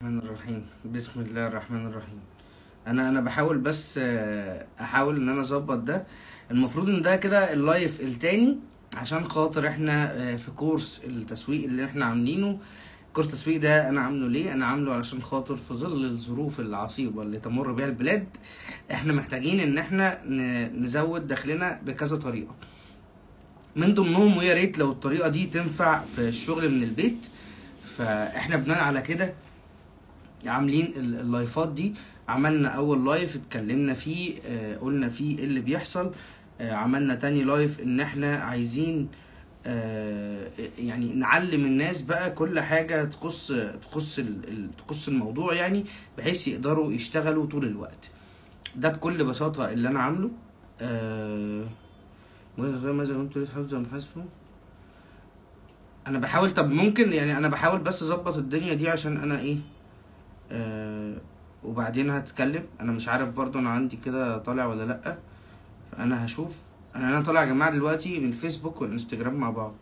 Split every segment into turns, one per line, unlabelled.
الرحمن الرحيم. بسم الله الرحمن الرحيم. انا بحاول بس احاول ان انا اظبط ده. المفروض ان ده كده اللايف التاني عشان خاطر احنا في كورس التسويق اللي احنا عاملينه. كورس التسويق ده انا عامله ليه؟ انا عامله علشان خاطر في ظل الظروف العصيبة اللي تمر بها البلاد احنا محتاجين ان احنا نزود دخلنا بكذا طريقة من ضمنهم، ويا ريت لو الطريقة دي تنفع في الشغل من البيت. فاحنا بناء على كده عاملين اللايفات دي. عملنا اول لايف اتكلمنا فيه قلنا فيه ايه اللي بيحصل. عملنا تاني لايف ان احنا عايزين يعني نعلم الناس بقى كل حاجة تخص الموضوع، يعني بحيث يقدروا يشتغلوا طول الوقت. ده بكل بساطة اللي انا عامله. ماذا كنت تحفظ محاسبه. انا بحاول، طب ممكن يعني انا بحاول بس اظبط الدنيا دي عشان انا ايه وبعدين هتكلم. انا مش عارف برضو انا عندي كده طالع ولا لا، فانا هشوف. انا طالع يا جماعه دلوقتي من الفيسبوك والانستجرام مع بعض،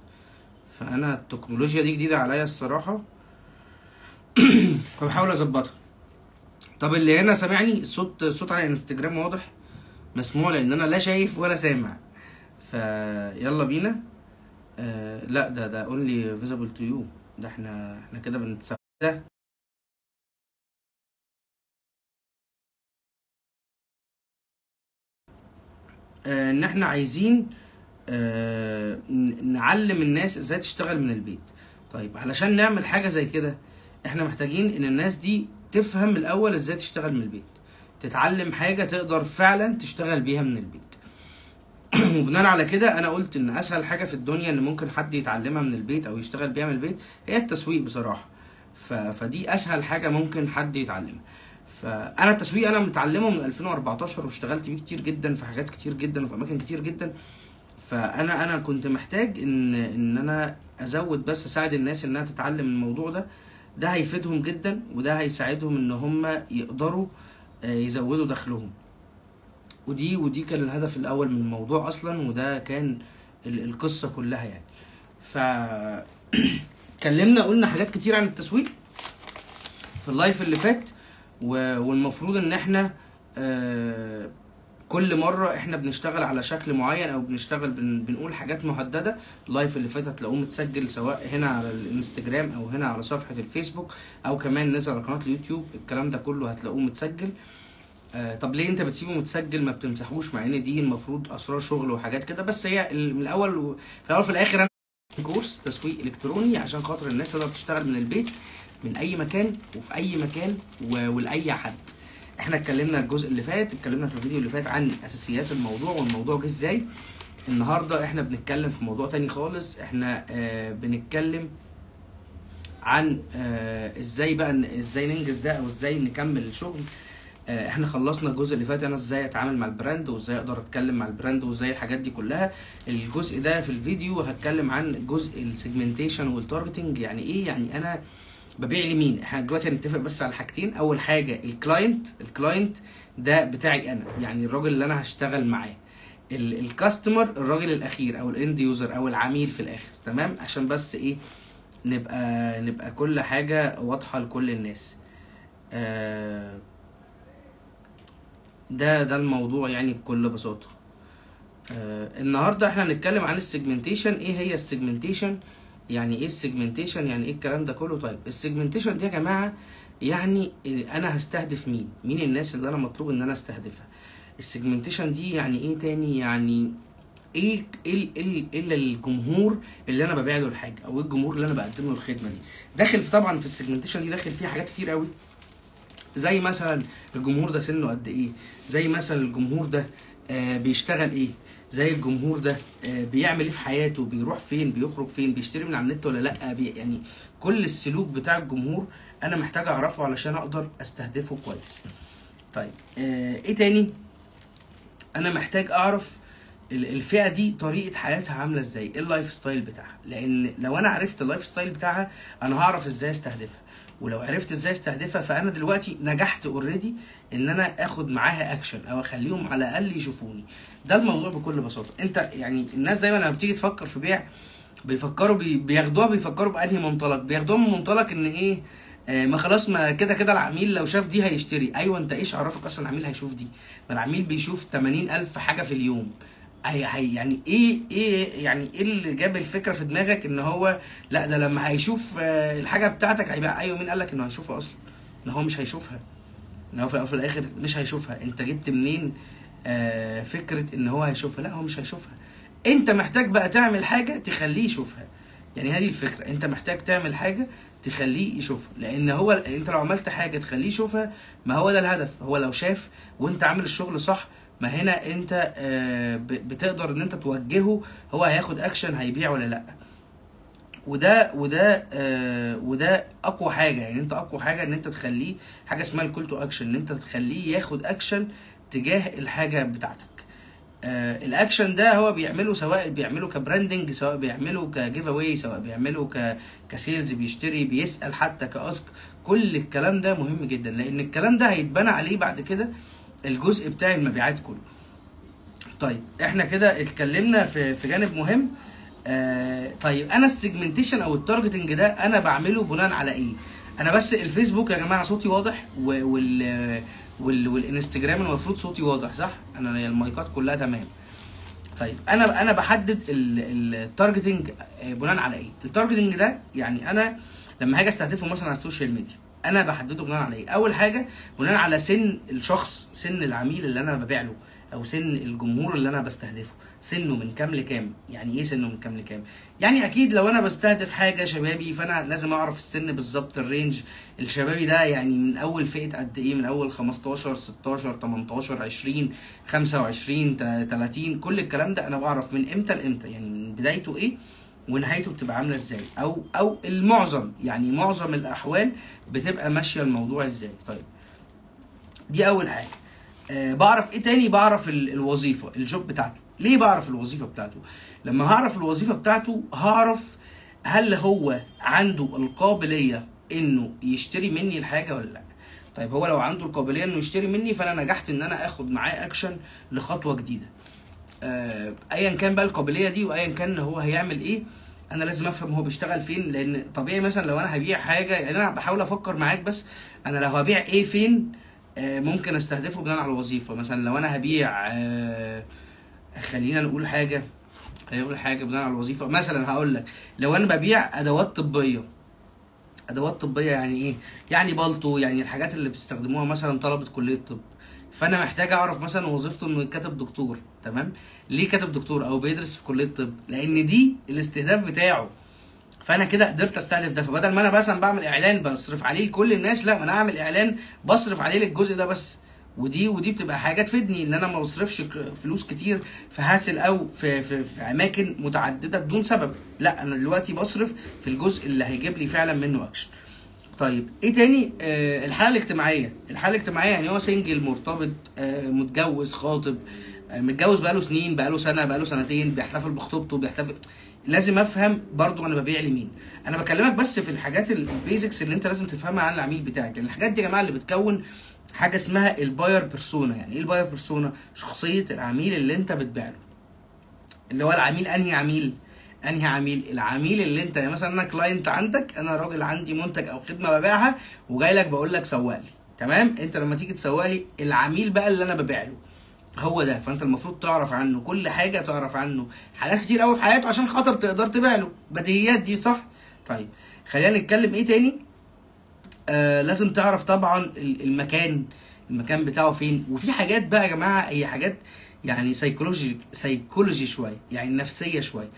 فانا التكنولوجيا دي جديده عليا الصراحه. فبحاول اظبطها. طب اللي هنا سامعني؟ الصوت على الانستجرام واضح مسموع، لان انا لا شايف ولا سامع. فيلا بينا. لا ده only visible to you. ده احنا كده بنتسابق ده. ان احنا عايزين نعلم الناس ازاي تشتغل من البيت. طيب علشان نعمل حاجة زي كده احنا محتاجين ان الناس دي تفهم الاول ازاي تشتغل من البيت، تتعلم حاجة تقدر فعلا تشتغل بيها من البيت. وبناء على كده انا قلت ان اسهل حاجة في الدنيا ان ممكن حد يتعلمها من البيت او يشتغل بيها من البيت هي التسويق بصراحة. فدي اسهل حاجة ممكن حد يتعلمها. فانا التسويق انا متعلمه من 2014 واشتغلت بيه كتير جدا في حاجات كتير جدا وفي اماكن كتير جدا. فانا كنت محتاج ان انا ازود بس اساعد الناس انها تتعلم الموضوع ده. ده هيفيدهم جدا وده هيساعدهم ان هم يقدروا يزودوا دخلهم. ودي كان الهدف الاول من الموضوع اصلا، وده كان القصة كلها يعني. ف اتكلمنا قلنا حاجات كتير عن التسويق في اللايف اللي فات. والمفروض ان احنا كل مرة احنا بنشتغل على شكل معين او بنشتغل بنقول حاجات محددة. اللايف اللي فات هتلاقوه متسجل سواء هنا على الانستجرام او هنا على صفحة الفيسبوك او كمان نزل على قناة اليوتيوب. الكلام ده كله هتلاقوه متسجل. طب ليه انت بتسيبه متسجل ما بتمسحوش؟ مع ان دي المفروض اسرار شغل وحاجات كده، بس هي من الاول في الاخر انا كورس تسويق الكتروني عشان خاطر الناس تقدر تشتغل من البيت من اي مكان وفي اي مكان ولاي حد. احنا اتكلمنا الجزء اللي فات، اتكلمنا في الفيديو اللي فات عن اساسيات الموضوع والموضوع جه ازاي. النهارده احنا بنتكلم في موضوع تاني خالص. احنا بنتكلم عن ازاي ننجز ده او ازاي نكمل الشغل. احنا خلصنا الجزء اللي فات انا ازاي اتعامل مع البراند وازاي اقدر اتكلم مع البراند وازاي الحاجات دي كلها. الجزء ده في الفيديو هتكلم عن جزء السيجمنتيشن والتارجتنج. يعني ايه؟ يعني انا ببيع لمين. احنا دلوقتي هنتفق بس على حاجتين. اول حاجه الكلاينت ده بتاعي انا، يعني الراجل اللي انا هشتغل معاه. الكاستمر الراجل الاخير او الاند يوزر او العميل في الاخر. تمام؟ عشان بس ايه نبقى كل حاجه واضحه لكل الناس. ده الموضوع يعني بكل بساطه. النهارده احنا هنتكلم عن السيجمنتيشن. ايه هي السيجمنتيشن؟ يعني ايه السيجمنتيشن؟ يعني ايه الكلام ده كله؟ طيب السيجمنتيشن دي يا جماعه يعني انا هستهدف مين الناس اللي انا مطلوب ان انا استهدفها. السيجمنتيشن دي يعني ايه تاني؟ يعني ايه الجمهور اللي انا ببيع له الحاجه او ايه الجمهور اللي انا بقدم له الخدمه دي. داخل طبعا في السيجمنتيشن دي داخل فيها حاجات كتير قوي، زي مثلا الجمهور ده سنه قد ايه، زي مثلا الجمهور ده بيشتغل ايه، زي الجمهور ده بيعمل ايه في حياته، بيروح فين، بيخرج فين، بيشتري من على النت ولا لا. يعني كل السلوك بتاع الجمهور انا محتاج اعرفه علشان اقدر استهدفه كويس. طيب ايه تاني؟ انا محتاج اعرف الفئة دي طريقة حياتها عاملة ازاي، ايه اللايف ستايل بتاعها. لان لو انا عرفت اللايف ستايل بتاعها انا هعرف ازاي استهدفها. ولو عرفت ازاي استهدفها فانا دلوقتي نجحت اوريدي ان انا اخد معاها اكشن او اخليهم على الاقل يشوفوني. ده الموضوع بكل بساطه. انت يعني الناس دايما لما بتيجي تفكر في بيع بيفكروا بياخدوها بانهي منطلق؟ بياخدوها من منطلق ان ايه ما خلاص، ما كده كده العميل لو شاف دي هيشتري. ايوه انت ايش عرفك اصلا العميل هيشوف دي؟ ما العميل بيشوف 80,000 حاجه في اليوم. هي يعني ايه يعني ايه اللي جاب الفكره في دماغك ان هو لا ده لما هيشوف الحاجه بتاعتك هيبقى؟ ايوه مين قالك انه هيشوفها اصلا؟ ان هو مش هيشوفها، ان هو في الاخر مش هيشوفها. انت جبت منين فكره ان هو هيشوفها؟ لا هو مش هيشوفها. انت محتاج بقى تعمل حاجه تخليه يشوفها. يعني هذه الفكره، انت محتاج تعمل حاجه تخليه يشوفها، لان هو انت لو عملت حاجه تخليه يشوفها، ما هو ده الهدف. هو لو شاف وانت عامل الشغل صح، ما هنا انت بتقدر ان انت توجهه، هو هياخد اكشن، هيبيع ولا لا. وده اقوى حاجه. يعني انت اقوى حاجه ان انت تخليه حاجه اسمها الكول تو اكشن، ان انت تخليه ياخد اكشن تجاه الحاجه بتاعتك. الاكشن ده هو بيعمله، سواء بيعمله كبراندنج، سواء بيعمله كجيف اواي، سواء بيعمله كسيلز، بيشتري، بيسال، حتى كاسك. كل الكلام ده مهم جدا، لان الكلام ده هيتبنى عليه بعد كده الجزء بتاع المبيعات كله. طيب احنا كده اتكلمنا في جانب مهم. طيب انا السيجمنتيشن او التارجتنج ده انا بعمله بناء على ايه؟ انا بس الفيسبوك يا جماعه صوتي واضح، والانستجرام المفروض صوتي واضح صح؟ انا المايكات كلها تمام. طيب انا بحدد التارجتنج بناء على ايه؟ التارجتنج ده يعني انا لما هاجي استهدفه مثلا على السوشيال ميديا، انا بحدده بناء على ايه؟ اول حاجه بناء على سن الشخص، سن العميل اللي انا ببيع له، او سن الجمهور اللي انا بستهدفه، سنه من كام لكام. يعني ايه سنه من كام لكام؟ يعني اكيد لو انا بستهدف حاجه شبابي، فانا لازم اعرف السن بالظبط، الرينج الشبابي ده يعني من اول فئه قد ايه، من اول 15 16 18 20 25 30. كل الكلام ده انا بعرف من امتى لامتى، يعني من بدايته ايه ونهايته بتبقى عامله ازاي، او المعظم، يعني معظم الاحوال بتبقى ماشيه الموضوع ازاي. طيب دي اول حاجه. بعرف ايه تاني؟ بعرف الوظيفه، الجوب بتاعته. ليه بعرف الوظيفه بتاعته؟ لما هعرف الوظيفه بتاعته هعرف هل هو عنده القابليه انه يشتري مني الحاجه ولا لا. طيب هو لو عنده القابليه انه يشتري مني، فانا نجحت ان انا اخد معاه اكشن لخطوه جديده. ايا كان بقى القابليه دي، وايا كان هو هيعمل ايه، انا لازم افهم هو بيشتغل فين. لان طبيعي مثلا لو انا هبيع حاجه، يعني انا بحاول افكر معاك، بس انا لو هبيع ايه فين ممكن استهدفه بناء على الوظيفه. مثلا لو انا هبيع خلينا نقول حاجه بناء على الوظيفه. مثلا هقول لك لو انا ببيع ادوات طبيه، يعني ايه؟ يعني بالطو، يعني الحاجات اللي بتستخدموها مثلا طلبه كليه الطب. فانا محتاج اعرف مثلا وظيفته انه كاتب دكتور. تمام؟ ليه كاتب دكتور او بيدرس في كليه الطب؟ لان دي الاستهداف بتاعه. فانا كده قدرت استهدف ده. فبدل ما انا مثلا بعمل اعلان بصرف عليه لكل الناس، لا، ما انا اعمل اعلان بصرف عليه للجزء ده بس. ودي بتبقى حاجه تفيدني ان انا ما بصرفش فلوس كتير في هاسل او في اماكن متعدده بدون سبب. لا، انا دلوقتي بصرف في الجزء اللي هيجيب لي فعلا منه اكشن. طيب ايه تاني؟ الحاله الاجتماعيه يعني هو سنجل، مرتبط، متجوز، خاطب، متجوز بقاله سنين، بقاله سنه، بقاله سنتين، بيحتفل بخطوبته، بيحتفل. لازم افهم برضو انا ببيع لمين. انا بكلمك بس في الحاجات البيزكس اللي انت لازم تفهمها عن العميل بتاعك، لان الحاجات دي يا جماعه اللي بتكون حاجه اسمها الباير بيرسونا. يعني ايه الباير بيرسونا؟ شخصيه العميل اللي انت بتبيع له. اللي هو العميل انهي عميل؟ العميل اللي انت، يعني مثلا انا كلاينت عندك، انا راجل عندي منتج او خدمه ببيعها وجاي لك بقول لك سوق لي. تمام؟ انت لما تيجي تسوق لي، العميل بقى اللي انا ببيع له هو ده. فانت المفروض تعرف عنه كل حاجه، تعرف عنه حاجات كتير قوي في حياته عشان خاطر تقدر تبيع له. بديهيات دي صح؟ طيب خلينا نتكلم ايه تاني. لازم تعرف طبعا المكان بتاعه فين. وفي حاجات بقى يا جماعه، هي حاجات يعني سيكولوجي شويه، يعني نفسيه شويه.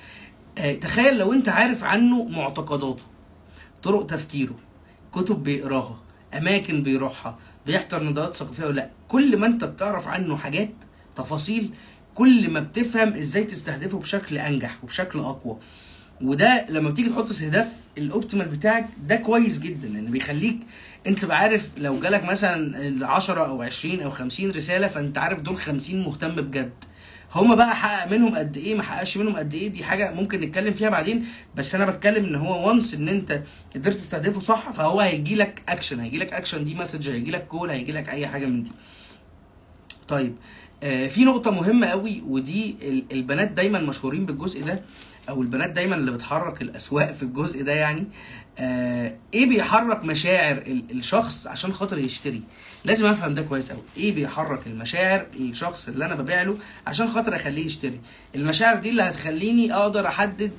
تخيل لو انت عارف عنه معتقداته، طرق تفكيره، كتب بيقراها، اماكن بيروحها، بيحضر ندوات ثقافيه ولا لا. كل ما انت بتعرف عنه حاجات، تفاصيل، كل ما بتفهم ازاي تستهدفه بشكل انجح وبشكل اقوى. وده لما بتيجي تحط استهداف الاوبتيمال بتاعك، ده كويس جدا، لان بيخليك انت تبقى عارف لو جالك مثلا 10 او 20 او 50 رساله، فانت عارف دول 50 مهتم بجد. هما بقى حقق منهم قد ايه، ما حققش منهم قد ايه، دي حاجه ممكن نتكلم فيها بعدين. بس انا بتكلم ان هو وانس ان انت قدرت تستهدفه صح، فهو هيجي لك اكشن، دي مسج، هيجي لك كول، هيجي لك اي حاجه من دي. طيب في نقطه مهمه قوي، ودي البنات دايما مشهورين بالجزء ده، او البنات دايما اللي بتحرك الاسواق في الجزء ده يعني. ايه بيحرك مشاعر الشخص عشان خاطر يشتري؟ لازم افهم ده كويس قوي. ايه بيحرك المشاعر الشخص اللي انا ببيع له عشان خاطر اخليه يشتري؟ المشاعر دي اللي هتخليني اقدر احدد.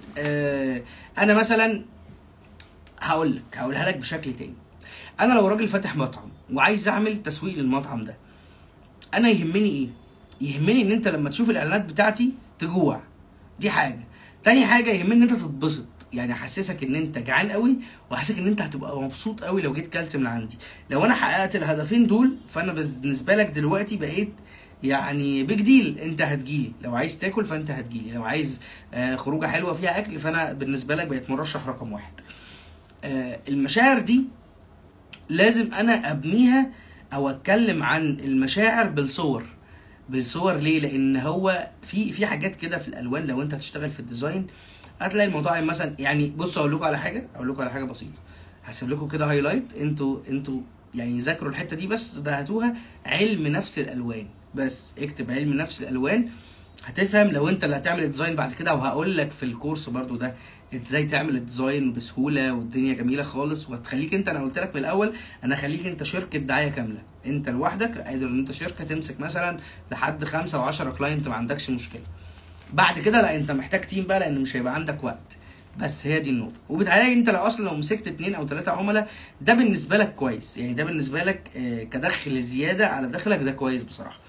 انا مثلا هقولها لك بشكل تاني. انا لو راجل فاتح مطعم وعايز اعمل تسويق للمطعم ده، انا يهمني ايه؟ يهمني ان انت لما تشوف الاعلانات بتاعتي تجوع، دي حاجه. تاني حاجه يهمني ان انت تتبسط، يعني احسسك ان انت جعان قوي واحسسك ان انت هتبقى مبسوط قوي لو جيت كلت من عندي. لو انا حققت الهدفين دول فانا بالنسبه لك دلوقتي بقيت يعني بيج ديل. انت هتجيلي لو عايز تاكل، فانت هتجيلي لو عايز خروجه حلوه فيها اكل، فانا بالنسبه لك بقيت مرشح رقم واحد. المشاعر دي لازم انا ابنيها او اتكلم عن المشاعر بالصور. ليه؟ لان هو في حاجات كده في الالوان. لو انت هتشتغل في الديزاين هتلاقي المطاعم مثلا، يعني بصوا اقول لكم على حاجه بسيطه. هسيب لكم كده هايلايت، انتوا يعني ذاكروا الحته دي بس، ده هاتوها علم نفس الالوان. بس اكتب علم نفس الالوان هتفهم لو انت اللي هتعمل الديزاين بعد كده. وهقول لك في الكورس برضو ده ازاي تعمل الديزاين بسهوله والدنيا جميله خالص. وهتخليك انت، انا قلت لك من الاول انا هخليك انت شركه دعايه كامله. انت لوحدك قادر ان انت شركه تمسك مثلا لحد 5 و10 كلاينت، ما عندكش مشكله. بعد كده لا، انت محتاج تيم بقى لان مش هيبقى عندك وقت. بس هي دي النقطه. وبالتالي انت لو مسكت 2 أو 3 عملاء ده بالنسبه لك كويس، يعني ده بالنسبه لك كدخل زياده على دخلك، ده كويس بصراحه.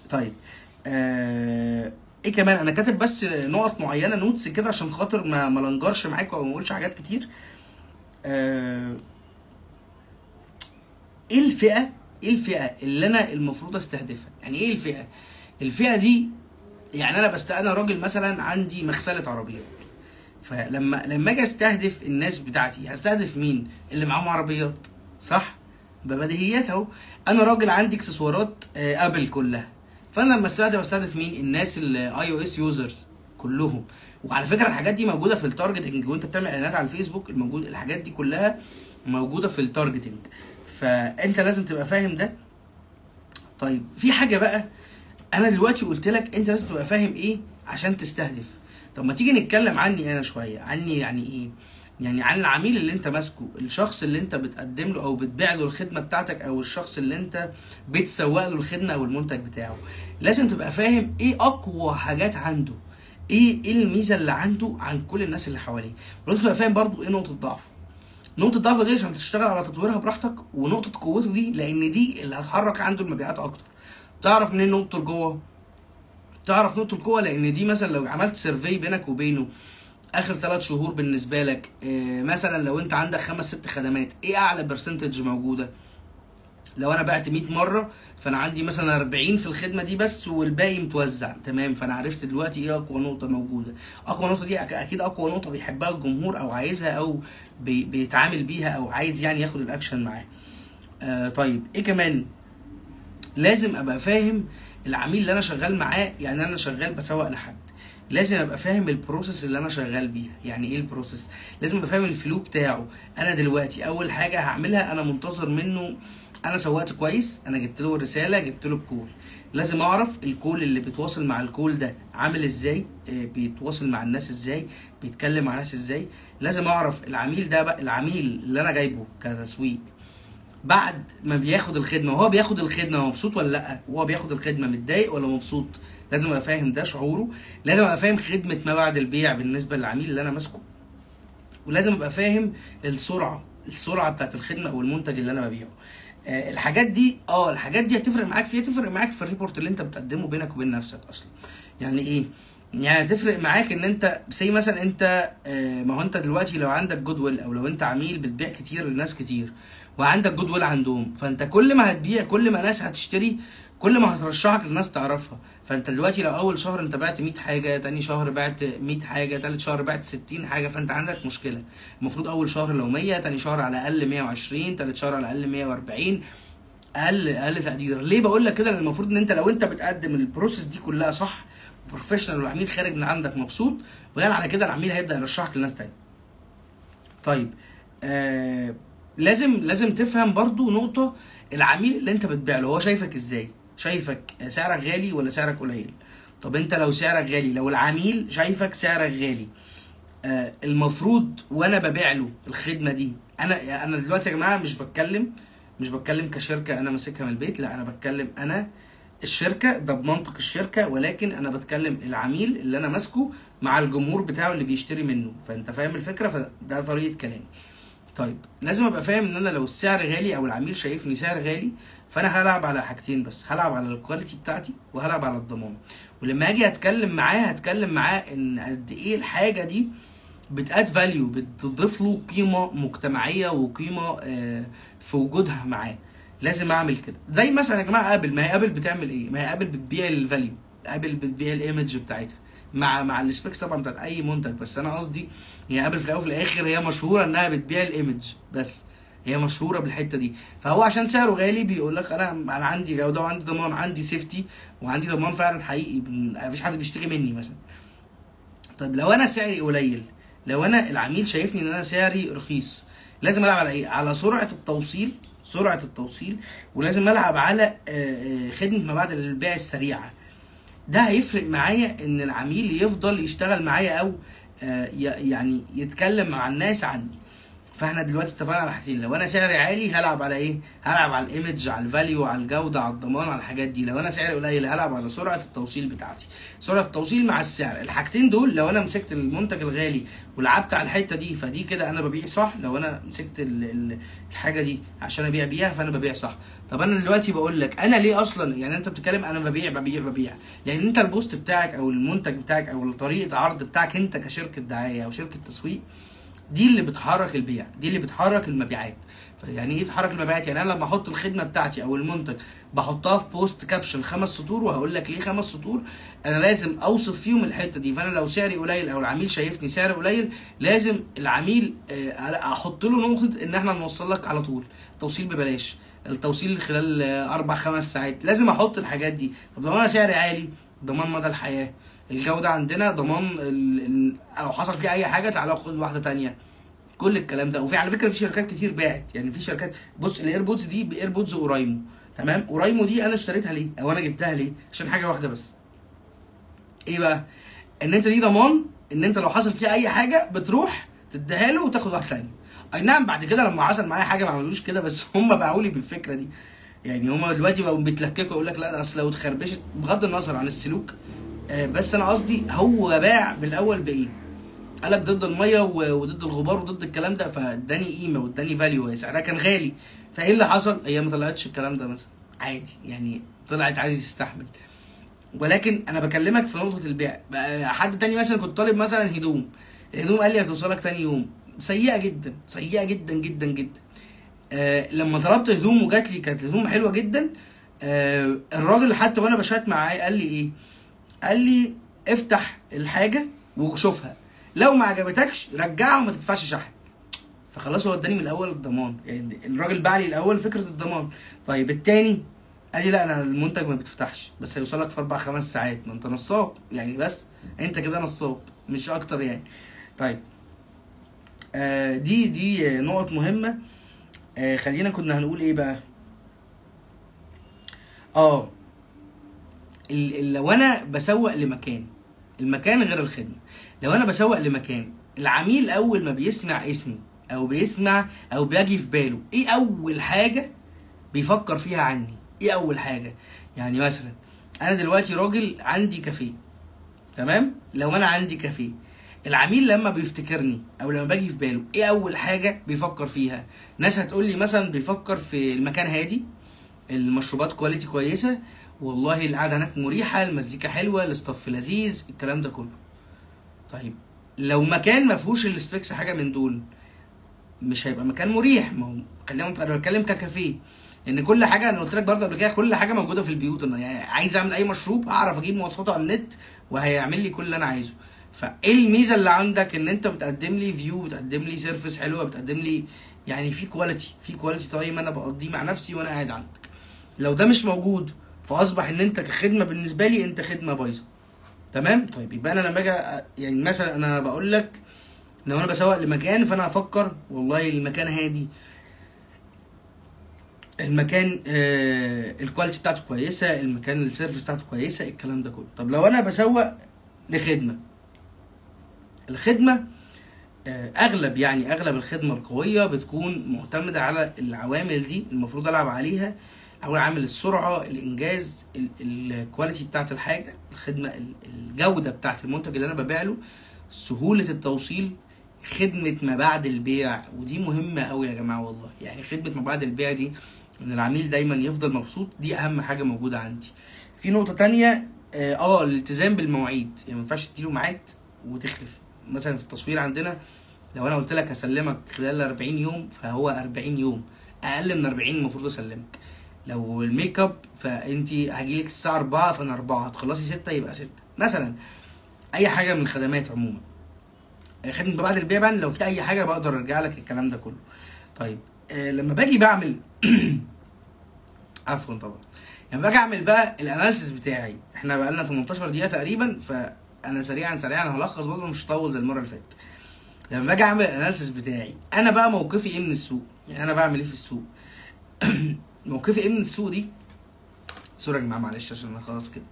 طيب ايه كمان؟ انا كاتب بس نقط معينه نوتس كده عشان خاطر ما لنجرش معاكم او ما اقولش حاجات كتير. ايه الفئه اللي انا المفروض استهدفها؟ يعني ايه الفئه دي؟ يعني انا راجل مثلا عندي مغسله عربيات، فلما اجي استهدف الناس بتاعتي هستهدف مين؟ اللي معاهم عربيات، صح؟ ببديهيات اهو. انا راجل عندي اكسسوارات ابل كلها، فانا لما استهدف مين؟ الناس الاي او اس يوزرز كلهم. وعلى فكره الحاجات دي موجوده في التارجتنج، وانت بتعمل اعلانات على الفيسبوك الحاجات دي كلها موجوده في التارجتنج، فانت لازم تبقى فاهم ده. طيب في حاجه بقى، انا دلوقتي قلت لك انت لازم تبقى فاهم ايه عشان تستهدف. طب ما تيجي نتكلم عني انا شويه. عني يعني ايه؟ يعني عن العميل اللي انت ماسكه، الشخص اللي انت بتقدم له او بتبيع له الخدمه بتاعتك، او الشخص اللي انت بتسوق له الخدمه او المنتج بتاعه. لازم تبقى فاهم ايه اقوى حاجات عنده، ايه الميزه اللي عنده عن كل الناس اللي حواليه. ولازم تبقى فاهم برضو ايه نقطه ضعفه. نقطه ضعفه دي عشان تشتغل على تطويرها براحتك، ونقطه قوته دي لان دي اللي هتحرك عنده المبيعات اكتر. تعرف منين نقطه القوه؟ تعرف نقطه القوه لان دي مثلا لو عملت سيرفي بينك وبينه اخر 3 شهور بالنسبه لك، مثلا لو انت عندك 5 6 خدمات، ايه اعلى برسنتج موجوده؟ لو انا بعت 100 مره فانا عندي مثلا 40 في الخدمه دي بس والباقي متوزع، تمام. فانا عرفت دلوقتي ايه اقوى نقطه موجوده. اقوى نقطه دي اكيد اقوى نقطه بيحبها الجمهور او عايزها او بيتعامل بيها او عايز يعني ياخد الاكشن معاه. طيب ايه كمان؟ لازم ابقى فاهم العميل اللي انا شغال معاه. يعني انا شغال بسوق لحد، لازم ابقى فاهم البروسيس اللي انا شغال بيها. يعني ايه البروسيس؟ لازم ابقى فاهم الفلو بتاعه. انا دلوقتي اول حاجه هعملها، انا منتظر منه، انا سوقت كويس، انا جبت له الرساله، جبت له الكول، لازم اعرف الكول اللي بيتواصل مع الكول ده عامل ازاي، بيتواصل مع الناس ازاي، بيتكلم مع الناس ازاي. لازم اعرف العميل ده بقى، العميل اللي انا جايبه كتسويق بعد ما بياخد الخدمه، وهو بياخد الخدمه مبسوط ولا لا، وهو بياخد الخدمه متضايق ولا مبسوط. لازم ابقى فاهم ده شعوره. لازم ابقى فاهم خدمه ما بعد البيع بالنسبه للعميل اللي انا ماسكه. ولازم ابقى فاهم السرعه بتاعت الخدمه او المنتج اللي انا ببيعه. الحاجات دي هتفرق معاك في تفرق معاك في الريبورت اللي انت بتقدمه بينك وبين نفسك اصلا. يعني ايه؟ يعني هتفرق معاك ان انت مثلا انت ما هو انت دلوقتي لو عندك جود ويل، او لو انت عميل بتبيع كتير لناس كتير وعندك جود ويل عندهم، فانت كل ما هتبيع كل ما ناس هتشتري كل ما هترشحك للناس تعرفها. فانت دلوقتي لو اول شهر انت بعت 100 حاجه، تاني شهر بعت 100 حاجه، تالت شهر بعت 60 حاجه، فانت عندك مشكله. المفروض اول شهر لو 100، تاني شهر على الاقل 120، تالت شهر على الاقل 140، اقل تقدير. ليه بقول لك كده؟ لان المفروض ان انت لو انت بتقدم البروسيس دي كلها صح بروفيشنال والعميل خارج من عندك مبسوط، بناء على كده العميل هيبدا يرشحك لناس تاني. طيب لازم تفهم برضو نقطه، العميل اللي انت بتبيع له هو شايفك ازاي؟ شايفك سعرك غالي ولا سعرك قليل؟ طب انت لو سعرك غالي، لو العميل شايفك سعرك غالي، المفروض وانا ببيع له الخدمه دي، انا دلوقتي يا جماعه مش بتكلم كشركه انا ماسكها من البيت، لا انا بتكلم انا الشركه، ده بمنطق الشركه، ولكن انا بتكلم العميل اللي انا ماسكه مع الجمهور بتاعه اللي بيشتري منه. فانت فاهم الفكره؟ فده طريقه كلامي. طيب لازم ابقى فاهم ان انا لو السعر غالي او العميل شايفني سعر غالي، فانا هلعب على حاجتين بس، هلعب على الكواليتي بتاعتي وهلعب على الضمان. ولما اجي هتكلم معاه ان قد ايه الحاجه دي بتاد فاليو، بتضيف له قيمه مجتمعيه وقيمه في وجودها معاه. لازم اعمل كده. زي مثلا يا جماعه ابل، ما هي ابل بتعمل ايه؟ ما هي ابل بتبيع الفاليو، ابل بتبيع الايمج بتاعتها مع السبيكس طبعا بتاعت اي منتج. بس انا قصدي هي ابل في الاول وفي الاخر هي مشهوره انها بتبيع الايمج، بس هي مشهوره بالحته دي. فهو عشان سعره غالي بيقول لك انا عندي جوده وعندي ضمان، عندي سيفتي وعندي ضمان فعلا حقيقي، مفيش حد بيشتري مني مثلا. طيب لو انا سعري قليل، لو انا العميل شايفني ان انا سعري رخيص، لازم العب على ايه؟ على سرعه التوصيل، ولازم العب على خدمه ما بعد البيع السريعه. ده هيفرق معايا ان العميل يفضل يشتغل معايا او يعني يتكلم مع الناس عني. فاحنا دلوقتي اتفقنا على حاجتين، لو انا سعري عالي هلعب على ايه؟ هلعب على الايمج، على الفاليو، على الجوده، على الضمان، على الحاجات دي. لو انا سعري قليل هلعب على سرعه التوصيل بتاعتي. سرعه التوصيل مع السعر، الحاجتين دول لو انا مسكت المنتج الغالي ولعبت على الحته دي، فدي كده انا ببيع صح. لو انا مسكت الحاجه دي عشان ابيع بيها فانا ببيع صح. طب انا دلوقتي بقول لك انا ليه اصلا، يعني انت بتتكلم انا ببيع، لان انت البوست بتاعك او المنتج بتاعك او طريقه عرض بتاعك انت كشركه دعايه او شركه تسويق، دي اللي بتحرك البيع، دي اللي بتحرك المبيعات. فيعني ايه بتحرك المبيعات؟ يعني انا لما احط الخدمه بتاعتي او المنتج بحطها في بوست كابشن 5 سطور، وهقول لك ليه 5 سطور، انا لازم اوصف فيهم الحته دي. فانا لو سعري قليل او العميل شايفني سعر قليل، لازم العميل احط له نقطه ان احنا نوصل لك على طول، توصيل ببلاش، التوصيل خلال 4-5 ساعات، لازم احط الحاجات دي. طب لو انا سعري عالي، ضمان مدى الحياه، الجوده عندنا ضمان، لو حصل فيها اي حاجه تعالى خد واحده تانية، كل الكلام ده. وفي على فكره في شركات كتير باعت، يعني في شركات، بص الايربودز دي بايربودز اورايمو، تمام؟ اورايمو دي انا اشتريتها ليه او انا جبتها ليه؟ عشان حاجه واحده بس، ايه بقى؟ ان انت دي ضمان ان انت لو حصل فيها اي حاجه بتروح تديها له وتاخد واحده تانية. اي نعم بعد كده لما حصل معايا حاجه ما عملوش كده، بس هم باعوا لي بالفكره دي. يعني هم دلوقتي بقوا بيتلككوا يقول لك لا اصل لو اتخربشت، بغض النظر عن السلوك، بس انا قصدي هو باع بالاول بايه؟ قالك ضد الميه وضد الغبار وضد الكلام ده، فاداني قيمه واداني فاليو، هي سعرها كان غالي. فايه اللي حصل؟ هي ما طلعتش الكلام ده مثلا، عادي يعني، طلعت عادي تستحمل. ولكن انا بكلمك في نقطه البيع. حد تاني مثلا كنت طالب مثلا الهدوم قال لي هتوصلك تاني يوم، سيئه جدا سيئه جدا جدا جدا. لما طلبت هدوم وجات لي كانت الهدوم حلوه جدا. الراجل حتى وانا بشات معاه قال لي ايه؟ قال لي افتح الحاجه وشوفها، لو ما عجبتكش رجعها وما تدفعش شحن. فخلاص هو اداني من الاول الضمان، يعني الراجل باع لي الاول فكره الضمان. طيب التاني قال لي لا انا المنتج ما بتفتحش بس هيوصلك في 4-5 ساعات. ما انت نصاب يعني، بس انت كده نصاب مش اكتر يعني. طيب دي نقط مهمه. خلينا كنا هنقول ايه بقى؟ لو انا بسوق لمكان، المكان غير الخدمه. لو انا بسوق لمكان، العميل اول ما بيسمع اسمي او بيسمع او بيجي في باله، ايه اول حاجه بيفكر فيها عني؟ ايه اول حاجه؟ يعني مثلا انا دلوقتي راجل عندي كافيه، تمام؟ لو انا عندي كافيه، العميل لما بيفتكرني او لما باجي في باله ايه اول حاجه بيفكر فيها؟ ناس هتقول لي مثلا بيفكر في المكان هادي، المشروبات كواليتي كويسه، والله القعده هناك مريحه، المزيكا حلوه، الاستاف لذيذ، الكلام ده كله. طيب لو مكان ما فيهوش السبيكس حاجه من دول، مش هيبقى مكان مريح. ما هو خلينا انا بتكلم ككافيه، ان كل حاجه انا قلت لك برضه قبل كده، كل حاجه موجوده في البيوت. انا يعني عايز اعمل اي مشروب اعرف اجيب مواصفاته على النت وهيعمل لي كل اللي انا عايزه. فايه الميزه اللي عندك؟ ان انت بتقدم لي فيو، بتقدم لي سيرفيس حلوه، بتقدم لي يعني في كواليتي تايم انا بقضيه مع نفسي وانا قاعد عندك. لو ده مش موجود فاصبح ان انت كخدمه بالنسبه لي انت خدمه بايظه، تمام؟ طيب يبقى انا لما اجي يعني مثلا انا بقول لك لو انا بسوق لمكان، فانا هفكر والله المكان هادي، المكان الكواليتي بتاعته كويسه، المكان السيرفيس بتاعته كويسه، الكلام ده كله. طب لو انا بسوق لخدمه، الخدمه اغلب الخدمه القويه بتكون معتمده على العوامل دي، المفروض العب عليها. اول عامل السرعه، الانجاز، الكواليتي بتاعت الحاجه، الخدمه، الجوده بتاعت المنتج اللي انا ببيع له، سهوله التوصيل، خدمه ما بعد البيع. ودي مهمه قوي يا جماعه والله، يعني خدمه ما بعد البيع دي، ان العميل دايما يفضل مبسوط، دي اهم حاجه موجوده عندي. في نقطه تانية الالتزام بالمواعيد، يعني ما ينفعش تديله ميعاد وتخلف. مثلا في التصوير عندنا، لو انا قلت لك هسلمك خلال 40 يوم فهو 40 يوم، اقل من 40 المفروض اسلمك. لو الميك اب فانت هجيلك الساعه 4 فانا 4، هتخلصي 6 يبقى 6 مثلا. اي حاجه من الخدمات عموما. خدمه بعد البيع بقى، لو في اي حاجه بقدر ارجع لك الكلام ده كله. طيب لما باجي بعمل عفوا طبعا، لما باجي اعمل بقى الاناليسيس بتاعي، احنا بقى لنا 18 دقيقه تقريبا، فانا سريعا هلخص برضه، مش هطول زي المره اللي فاتت. لما باجي اعمل الاناليسيس بتاعي، انا بقى موقفي ايه من السوق؟ يعني انا بعمل ايه في السوق؟ موقفي ايه من السوق دي؟ سوري يا جماعه معلش عشان انا خلاص كده.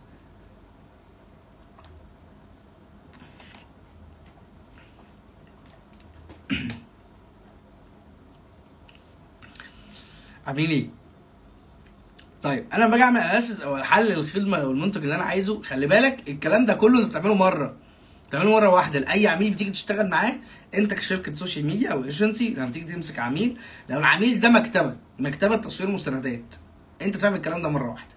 عاملين ايه؟ طيب انا لما باجي اعمل اناليسيس او احلل الخدمه او المنتج اللي انا عايزه، خلي بالك الكلام ده كله انت بتعمله مره واحده لاي عميل بتيجي تشتغل معاه. انت كشركه سوشيال ميديا او ايجنسي، لما تيجي تمسك عميل، لو العميل ده مكتبه تصوير مستندات، انت بتعمل الكلام ده مره واحده.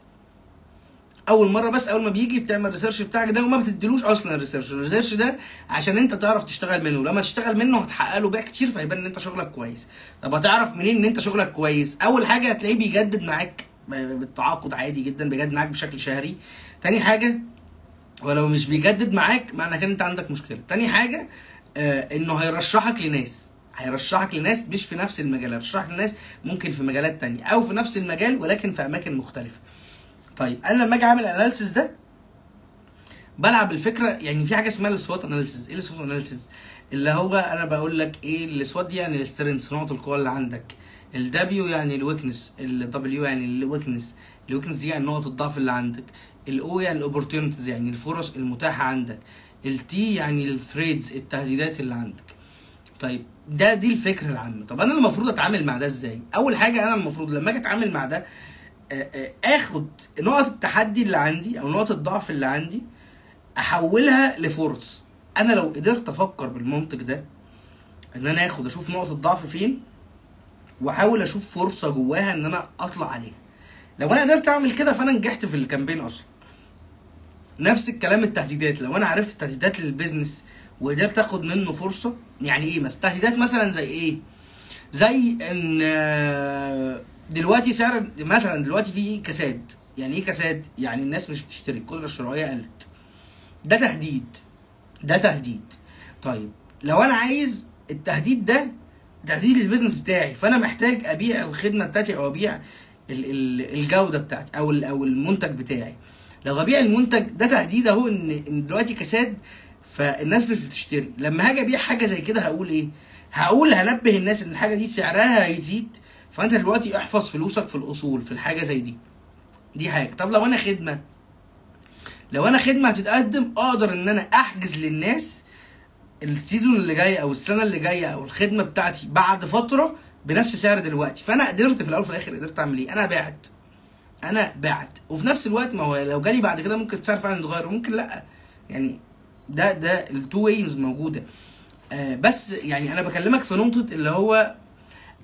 اول مره بس، اول ما بيجي بتعمل الريسيرش بتاعك ده، وما بتديلوش اصلا الريسيرش ده عشان انت تعرف تشتغل منه. لما تشتغل منه هتحقق له بيع كتير، فيبان ان انت شغلك كويس. طب هتعرف منين ان انت شغلك كويس؟ اول حاجه هتلاقيه بيجدد معاك بالتعاقد عادي جدا، بيجدد معاك بشكل شهري. تاني حاجه، ولو مش بيجدد معاك معنى كده انت عندك مشكله. تاني حاجه انه هيرشحك لناس مش في نفس المجال، هيرشحك لناس ممكن في مجالات تانية او في نفس المجال ولكن في اماكن مختلفه. طيب انا لما اجي اعمل الاناليسيس ده، بلعب الفكره. يعني في حاجه اسمها السوات اناليسيس. ايه السوات اناليسيس؟ اللي هو انا بقول لك ايه السوات دي، يعني السترينث، نقط القوه اللي عندك. الدبليو يعني الويكنس، الدبليو يعني الويكنس دي يعني نقط الضعف اللي عندك. الاو يعني الاوبورتيونيتيز، يعني الفرص المتاحه عندك. التي يعني الثريدز، التهديدات اللي عندك. طيب دي الفكره العامه. طب انا المفروض اتعامل مع ده ازاي؟ اول حاجه انا المفروض لما اجي اتعامل مع ده، اخد نقط التحدي اللي عندي او نقط الضعف اللي عندي، احولها لفرص. انا لو قدرت افكر بالمنطق ده، ان انا اشوف نقط الضعف فين، واحاول اشوف فرصه جواها ان انا اطلع عليها. لو انا قدرت اعمل كده فانا نجحت في الكامبين اصلا. نفس الكلام التهديدات، لو انا عرفت التهديدات للبيزنس وقدرت اخد منه فرصه. يعني ايه مثلا تهديدات؟ مثلا زي ايه؟ زي ان دلوقتي سعر، مثلا دلوقتي في كساد. يعني ايه كساد؟ يعني الناس مش بتشتري، القدره الشرائيه قلت. ده تهديد. طيب لو انا عايز التهديد ده تهديد للبيزنس بتاعي، فانا محتاج ابيع الخدمه بتاعتي او ابيع الجوده بتاعتي او المنتج بتاعي. لو ابيع المنتج ده تهديد اهو، ان دلوقتي كساد فالناس مش بتشتري. لما هاجي ابيع حاجه زي كده هقول ايه؟ هنبه الناس ان الحاجه دي سعرها هيزيد، فانت دلوقتي احفظ فلوسك في الاصول في الحاجه زي دي حاجه. طب لو انا خدمه هتتقدم، اقدر ان انا احجز للناس السيزون اللي جاي او السنه اللي جايه او الخدمه بتاعتي بعد فتره بنفس سعر دلوقتي. فانا قدرت في الاول وفي الاخر قدرت اعمل ايه؟ انا بعت. وفي نفس الوقت ما هو لو جالي بعد كده ممكن السعر فعلا يتغير وممكن لا. يعني ده التو ويز موجوده. بس يعني انا بكلمك في نقطه اللي هو